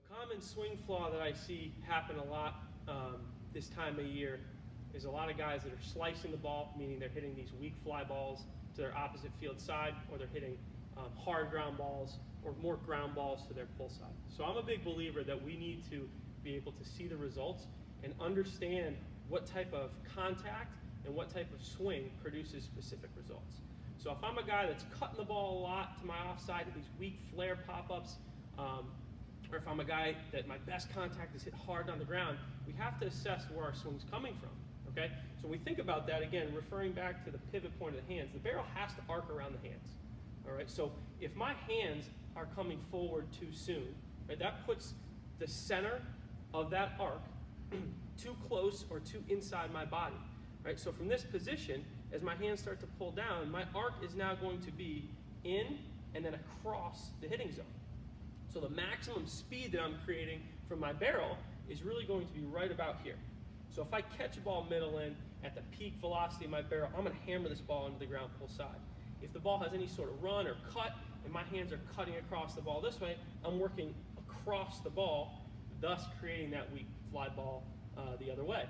common swing flaw that I see happen a lot this time of year is a lot of guys that are slicing the ball, meaning they're hitting these weak fly balls to their opposite field side, or they're hitting hard ground balls or more ground balls to their pull side. So I'm a big believer that we need to be able to see the results and understand what type of contact and what type of swing produces specific results. So if I'm a guy that's cutting the ball a lot to my offside at these weak flare pop-ups, or if I'm a guy that my best contact is hit hard on the ground, we have to assess where our swing's coming from, okay? So when we think about that, again, referring back to the pivot point of the hands, the barrel has to arc around the hands, all right? So if my hands are coming forward too soon, right, that puts the center of that arc too close or too inside my body, right? So from this position, as my hands start to pull down, my arc is now going to be in and then across the hitting zone. So the maximum speed that I'm creating from my barrel is really going to be right about here. So if I catch a ball middle in at the peak velocity of my barrel, I'm going to hammer this ball into the ground pull side. If the ball has any sort of run or cut, and my hands are cutting across the ball this way, I'm working across the ball, thus creating that weak fly ball the other way.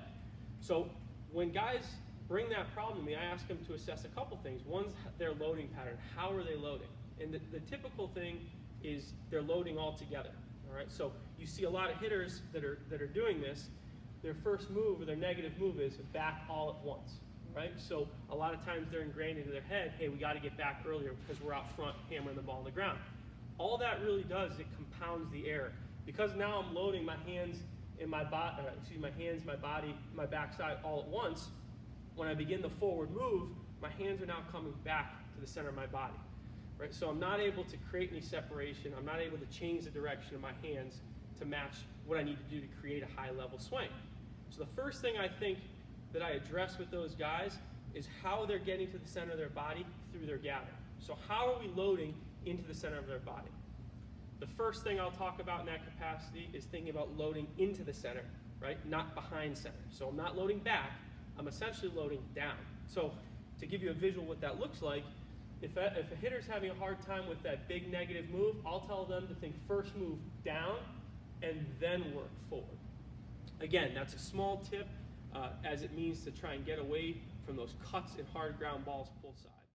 So when guys bring that problem to me, I ask them to assess a couple things. One's their loading pattern. How are they loading? And the typical thing is they're loading all together, all right? So you see a lot of hitters that are doing this. Their first move or their negative move is back all at once, right? So a lot of times they're ingrained into their head, hey, we got to get back earlier because we're out front hammering the ball on the ground. All that really does is it compounds the error. Because now I'm loading my hands and my hands, my body, my backside all at once, when I begin the forward move, my hands are now coming back to the center of my body. Right? So I'm not able to create any separation. I'm not able to change the direction of my hands to match what I need to do to create a high level swing. So the first thing I think that I address with those guys is how they're getting to the center of their body through their gather. So how are we loading into the center of their body? The first thing I'll talk about in that capacity is thinking about loading into the center, right? Not behind center. So I'm not loading back, I'm essentially loading down. So to give you a visual what that looks like, if a hitter's having a hard time with that big negative move, I'll tell them to think first move down and then work forward. Again, that's a small tip as it means to try and get away from those cuts and hard ground balls pull side.